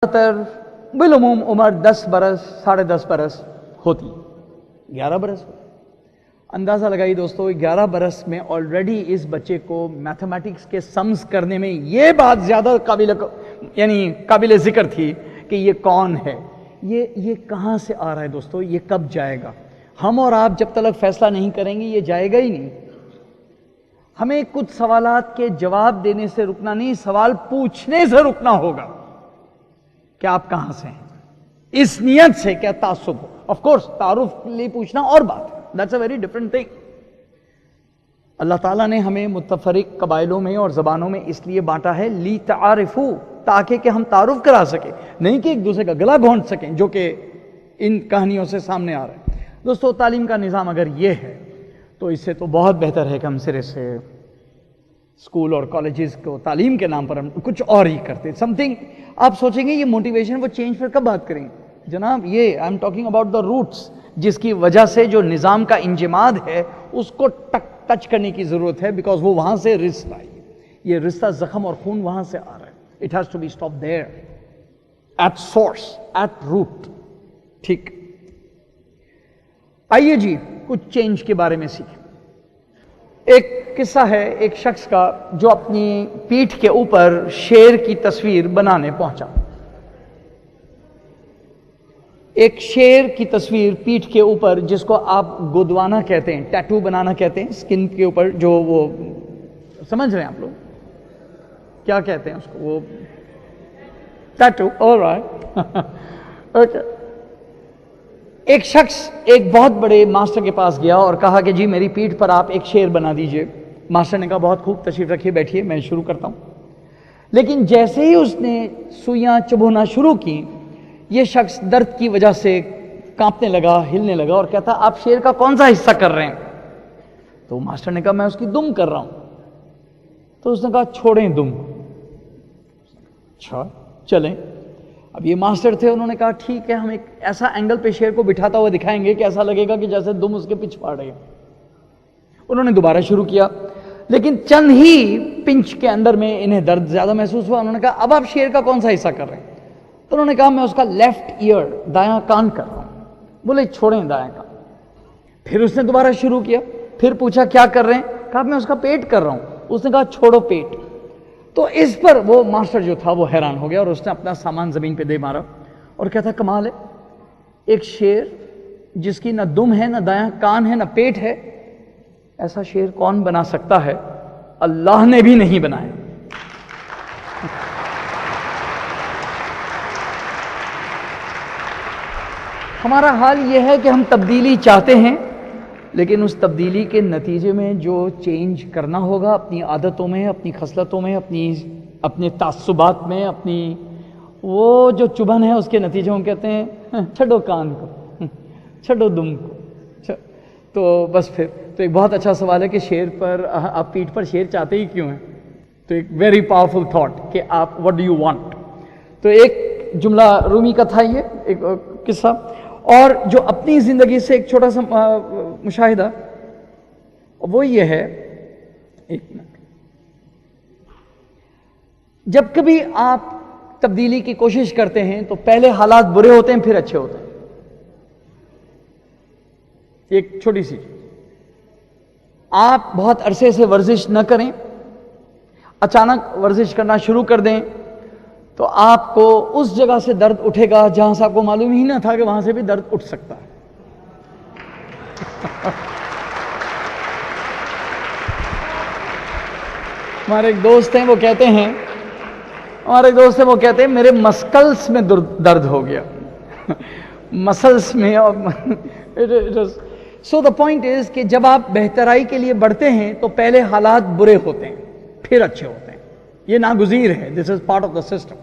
تر بالعموم عمر 10 برس 10.5 برس ہوتی، 11 برس. اندازہ لگائی دوستو، 11 برس میں آلریڈی اس بچے کو میتھمیٹکس کے سمز کرنے میں یہ بات زیادہ قابل ذکر تھی کہ یہ کون ہے، یہ کہاں سے آ رہا ہے دوستو، یہ کب جائے گا. ہم اور آپ جب تک فیصلہ نہیں کریں گے یہ جائے گا ہی نہیں. ہمیں کچھ سوالات کے جواب دینے سے رکنا نہیں، سوال پوچھنے سے رکنا ہوگا کہ آپ کہاں سے ہیں، اس نیت سے کیا تعصب ہو. آف کورس تعارف کے لیے پوچھنا اور بات ہے، that's a very different thing. Allah تعالیٰ نے ہمیں متفرق قبائلوں میں اور زبانوں میں اس لیے بانٹا ہے لی تعارفو، تاکہ کہ ہم تعارف کرا سکیں، نہیں کہ ایک دوسرے کا گلا گھونٹ سکیں، جو کہ ان کہانیوں سے سامنے آ رہا ہے. دوستو تعلیم کا نظام اگر یہ ہے تو اس سے تو بہت بہتر ہے کہ ہم سرے سے اسکول اور کالجز کو تعلیم کے نام پر ہم کچھ اور ہی کرتے. سم تھنگ آپ سوچیں گے یہ موٹیویشن وہ چینج پر کب بات کریں گے جناب. یہ I am talking about the roots, جس کی وجہ سے جو نظام کا انجماد ہے اس کو ٹچ کرنے کی ضرورت ہے، بیکاز وہ وہاں سے رشتہ آئی، یہ رشتہ زخم اور خون وہاں سے آ رہا ہے. It has to be stop there at source at root. ٹھیک، آئیے جی کچھ چینج کے بارے میں سیکھیں. ایک قصہ ہے ایک شخص کا جو اپنی پیٹھ کے اوپر شیر کی تصویر بنانے پہنچا. ایک شیر کی تصویر پیٹھ کے اوپر، جس کو آپ گودوانا کہتے ہیں، ٹیٹو بنانا کہتے ہیں اسکن کے اوپر، جو وہ سمجھ رہے ہیں آپ لوگ کیا کہتے ہیں اس کو، وہ ٹیٹو. All right okay. ایک شخص ایک بہت بڑے ماسٹر کے پاس گیا اور کہا کہ جی میری پیٹھ پر آپ ایک شیر بنا دیجئے. ماسٹر نے کہا بہت خوب، تشریف رکھیے، بیٹھیے، میں شروع کرتا ہوں. لیکن جیسے ہی اس نے سوئیاں چبھونا شروع کی، یہ شخص درد کی وجہ سے کانپنے لگا، ہلنے لگا اور کہتا آپ شیر کا کون سا حصہ کر رہے ہیں؟ تو ماسٹر نے کہا میں اس کی دم کر رہا ہوں. تو اس نے کہا چھوڑیں دم. اچھا چلیں. اب یہ ماسٹر تھے، انہوں نے کہا ٹھیک ہے، ہم ایک ایسا اینگل پہ شیر کو بٹھاتا ہوا دکھائیں گے کہ ایسا لگے گا کہ جیسے دم اس کے پیچھے پڑ رہے ہیں. انہوں نے دوبارہ شروع کیا، لیکن چند ہی پنچ کے اندر میں انہیں درد زیادہ محسوس ہوا. انہوں نے کہا اب آپ شیر کا کون سا حصہ کر رہے ہیں؟ تو انہوں نے کہا میں اس کا لیفٹ ایئر، دایاں کان کر رہا ہوں. بولے چھوڑیں دایاں کان. پھر اس نے دوبارہ شروع کیا، پھر پوچھا کیا کر رہے ہیں؟ کہا میں اس کا پیٹ کر رہا ہوں. اس نے کہا چھوڑو پیٹ. تو اس پر وہ ماسٹر جو تھا وہ حیران ہو گیا اور اس نے اپنا سامان زمین پہ دے مارا اور کہتا کمال ہے، ایک شیر جس کی نہ دم ہے، نہ دایاں کان ہے، نہ پیٹ ہے، ایسا شیر کون بنا سکتا ہے؟ اللہ نے بھی نہیں بنایا. ہمارا حال یہ ہے کہ ہم تبدیلی چاہتے ہیں، لیکن اس تبدیلی کے نتیجے میں جو چینج کرنا ہوگا اپنی عادتوں میں، اپنی خصلتوں میں، اپنے تعصبات میں، اپنی وہ جو چبھن ہے اس کے نتیجے میں کہتے ہیں چھڈو کان کو، چھڈو دم کو. تو بس پھر تو ایک بہت اچھا سوال ہے کہ شیر پر آپ پیٹھ پر شیر چاہتے ہی کیوں ہیں؟ تو ایک ویری پاورفل تھاٹ کہ آپ واٹ ڈو یو وانٹ. تو ایک جملہ رومی کا تھا یہ ایک قصہ، اور جو اپنی زندگی سے ایک چھوٹا سا مشاہدہ وہ یہ ہے. ایک منٹ. جب کبھی آپ تبدیلی کی کوشش کرتے ہیں تو پہلے حالات برے ہوتے ہیں پھر اچھے ہوتے ہیں. ایک چھوٹی سی چیز، آپ بہت عرصے سے ورزش نہ کریں، اچانک ورزش کرنا شروع کر دیں تو آپ کو اس جگہ سے درد اٹھے گا جہاں سے آپ کو معلوم ہی نہ تھا کہ وہاں سے بھی درد اٹھ سکتا ہے. ہمارے ایک دوست ہیں وہ کہتے ہیں میرے مسکلز میں درد ہو گیا. مسلس میں. سو دا پوائنٹ از کہ جب آپ بہترائی کے لیے بڑھتے ہیں تو پہلے حالات برے ہوتے ہیں پھر اچھے ہوتے ہیں. یہ ناگزیر ہے، this is part of the system.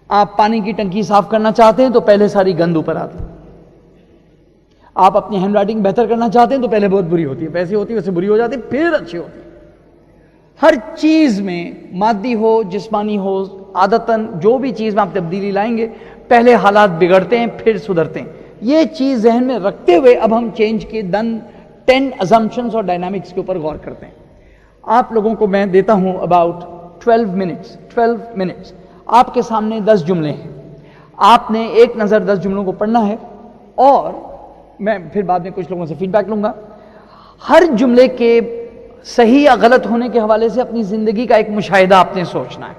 آپ پانی کی ٹنکی صاف کرنا چاہتے ہیں تو پہلے ساری گند اوپر آتی ہے. آپ اپنی ہینڈ رائٹنگ بہتر کرنا چاہتے ہیں تو پہلے بہت بری ہوتی ہے، ویسے ہوتی ہے ویسے بری ہو جاتی ہے پھر اچھی ہوتی ہے. ہر چیز میں، مادی ہو جسمانی ہو، عادتاً جو بھی چیز میں آپ تبدیلی لائیں گے پہلے حالات بگڑتے ہیں پھر سدھرتے ہیں. یہ چیز ذہن میں رکھتے ہوئے اب ہم چینج کے 10 assumptions اور ڈائنامکس کے اوپر غور کرتے ہیں. آپ لوگوں کو میں دیتا ہوں about 12 منٹس. آپ کے سامنے 10 جملے ہیں. آپ نے ایک نظر 10 جملوں کو پڑھنا ہے اور میں پھر بعد میں کچھ لوگوں سے فیڈ بیک لوں گا. ہر جملے کے صحیح یا غلط ہونے کے حوالے سے اپنی زندگی کا ایک مشاہدہ آپ نے سوچنا ہے.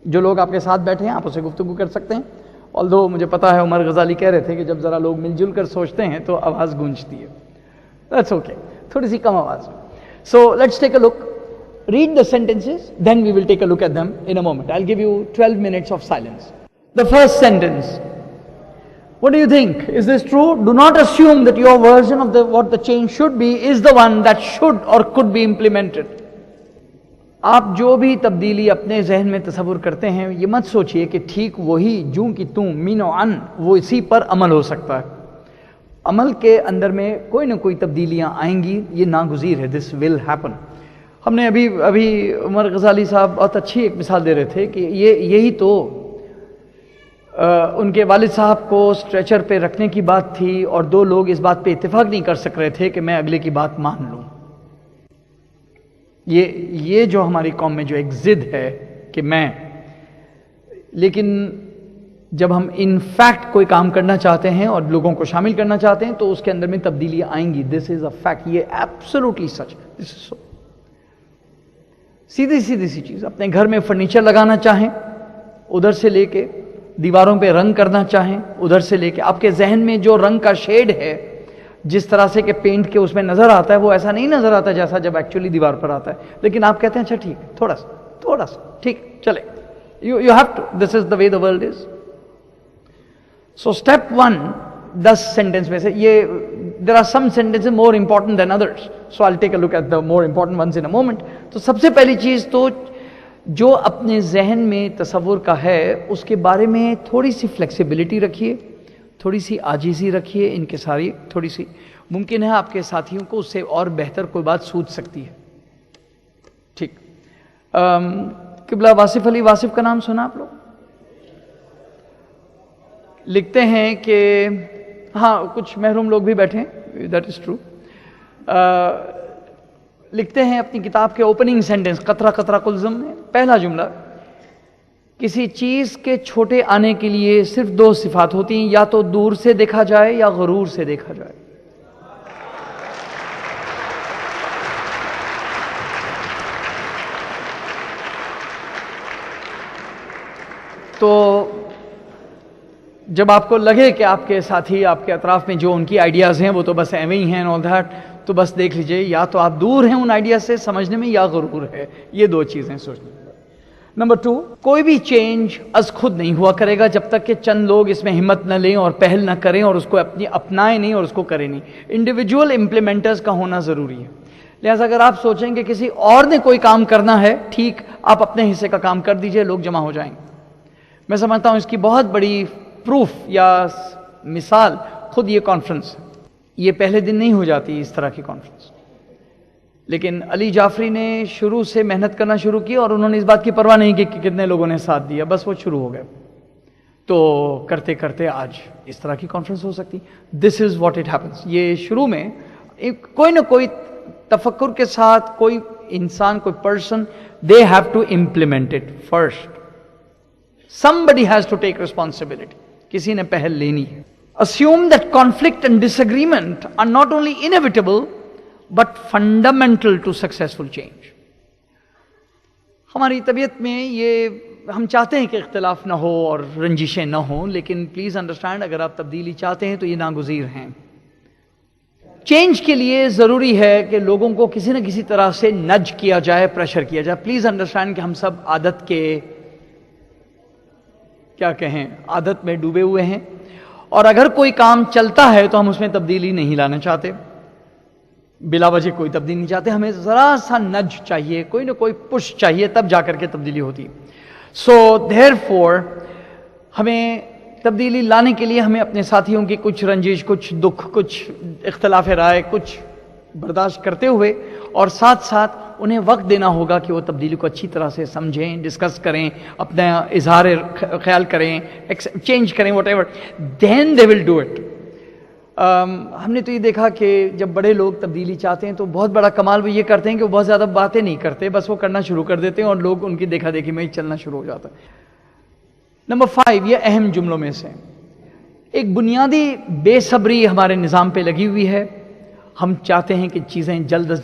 جو لوگ آپ کے ساتھ بیٹھے ہیں آپ اسے گفتگو کر سکتے ہیں. although مجھے پتا ہے عمر غزالی کہہ رہے تھے کہ جب ذرا لوگ مل جل کر سوچتے ہیں تو آواز گونجتی ہے. that's okay, تھوڑی سی کم آواز. so let's take a look, read the sentences, then we will take a look at them in a moment. I'll give you 12 minutes of silence. The first sentence, what do you think? Is this true? Do not assume that your version of what the change should be is the one that should or could be implemented. آپ جو بھی تبدیلی اپنے ذہن میں تصور کرتے ہیں یہ مت سوچئے کہ ٹھیک وہی جوں کی توں مین و عن وہ اسی پر عمل ہو سکتا ہے. عمل کے اندر میں کوئی نہ کوئی تبدیلیاں آئیں گی, یہ ناگزیر ہے. دس ول ہیپن. ہم نے ابھی عمر غزالی صاحب بہت اچھی ایک مثال دے رہے تھے کہ یہی تو ان کے والد صاحب کو اسٹریچر پہ رکھنے کی بات تھی اور 2 لوگ اس بات پہ اتفاق نہیں کر سک رہے تھے کہ میں اگلے کی بات مان لوں. یہ جو ہماری قوم میں جو ایک ضد ہے کہ میں, لیکن جب ہم ان فیکٹ کوئی کام کرنا چاہتے ہیں اور لوگوں کو شامل کرنا چاہتے ہیں تو اس کے اندر میں تبدیلیاں آئیں گی. دس از اے فیکٹ, یہ ایبسولوٹلی سچ. دس از سو. سیدھی سی چیز, اپنے گھر میں فرنیچر لگانا چاہیں ادھر سے لے کے دیواروں پہ رنگ کرنا چاہیں ادھر سے لے کے آپ کے ذہن میں جو رنگ کا شیڈ ہے جس طرح سے کہ پینٹ کے اس میں نظر آتا ہے وہ ایسا نہیں نظر آتا جیسا جب ایکچولی دیوار پر آتا ہے. لیکن آپ کہتے ہیں اچھا ٹھیک ہے, تھوڑا سا ٹھیک چلے. You have to, this is the way the world is. So step 1 10 sentence میں سے یہ there are some sentence more important than others, so I take a look at the more important ones in a moment. تو سب سے پہلی چیز تو جو اپنے ذہن میں تصور کا ہے اس کے بارے میں تھوڑی سی فلیکسیبلٹی رکھیے, تھوڑی سی عاجزی رکھیے, انکساری تھوڑی سی. ممکن ہے آپ کے ساتھیوں کو اس سے اور بہتر کوئی بات سوچ سکتی ہے. ٹھیک. قبلہ واصف علی واصف کا نام سنا آپ لوگ؟ لکھتے ہیں کہ ہاں کچھ محروم لوگ بھی بیٹھے ہیں, دیٹ از ٹرو. لکھتے ہیں اپنی کتاب کے اوپننگ سینٹنس قطرہ قطرہ کلزم میں پہلا جملہ, کسی چیز کے چھوٹے آنے کے لیے صرف 2 صفات ہوتی ہیں, یا تو دور سے دیکھا جائے یا غرور سے دیکھا جائے. تو جب آپ کو لگے کہ آپ کے ساتھی آپ کے اطراف میں جو ان کی آئیڈیاز ہیں وہ تو بس ایویں ہی ہیں and all that, تو بس دیکھ لیجئے یا تو آپ دور ہیں ان آئیڈیاز سے سمجھنے میں یا غرور ہے. یہ 2 چیزیں سوچنے. نمبر 2, کوئی بھی چینج از خود نہیں ہوا کرے گا جب تک کہ چند لوگ اس میں ہمت نہ لیں اور پہل نہ کریں اور اس کو اپنائیں نہیں اور اس کو کریں نہیں. انڈیویجول امپلیمنٹرز کا ہونا ضروری ہے. لہٰذا اگر آپ سوچیں کہ کسی اور نے کوئی کام کرنا ہے, ٹھیک, آپ اپنے حصے کا کام کر دیجئے, لوگ جمع ہو جائیں گے. میں سمجھتا ہوں اس کی بہت بڑی پروف یا مثال خود یہ کانفرنس. یہ پہلے دن نہیں ہو جاتی اس طرح کی کانفرنس, لیکن علی جعفری نے شروع سے محنت کرنا شروع کی اور انہوں نے اس بات کی پرواہ نہیں کی کہ کتنے لوگوں نے ساتھ دیا, بس وہ شروع ہو گئے. تو کرتے کرتے آج اس طرح کی کانفرنس ہو سکتی. دس از واٹ اٹ ہیپنس. یہ شروع میں کوئی نہ کوئی تفکر کے ساتھ کوئی انسان, کوئی person, they have to implement it first. somebody has to take responsibility. کسی نے پہل لینی ہے. assume that conflict and disagreement are not only inevitable but fundamental to successful change. ہماری طبیعت میں یہ ہم چاہتے ہیں کہ اختلاف نہ ہو اور رنجشیں نہ ہوں, لیکن پلیز انڈرسٹینڈ اگر آپ تبدیلی چاہتے ہیں تو یہ ناگزیر ہیں. چینج کے لیے ضروری ہے کہ لوگوں کو کسی نہ کسی طرح سے نج کیا جائے, پریشر کیا جائے. پلیز انڈرسٹینڈ کہ ہم سب عادت کے کیا کہیں عادت میں ڈوبے ہوئے ہیں, اور اگر کوئی کام چلتا ہے تو ہم اس میں تبدیلی نہیں لانا چاہتے, بلا وجہ کوئی تبدیلی نہیں چاہتے. ہمیں ذرا سا نج چاہیے, کوئی نہ کوئی پش چاہیے, تب جا کر کے تبدیلی ہوتی. سو دیر فور ہمیں تبدیلی لانے کے لیے ہمیں اپنے ساتھیوں کی کچھ رنجش, کچھ دکھ, کچھ اختلاف رائے, کچھ برداشت کرتے ہوئے اور ساتھ ساتھ انہیں وقت دینا ہوگا کہ وہ تبدیلی کو اچھی طرح سے سمجھیں, ڈسکس کریں, اپنا اظہار خیال کریں, چینج کریں, whatever, then they will do it. ہم نے تو یہ دیکھا کہ جب بڑے لوگ تبدیلی چاہتے ہیں تو بہت بڑا کمال وہ یہ کرتے ہیں کہ وہ بہت زیادہ باتیں نہیں کرتے, بس وہ کرنا شروع کر دیتے ہیں اور لوگ ان کی دیکھا دیکھی میں ہی چلنا شروع ہو جاتا ہے. نمبر 5، یہ اہم جملوں میں سے ایک بنیادی بے صبری ہمارے نظام پہ لگی ہوئی ہے. ہم چاہتے ہیں کہ چیزیں جلد از جلد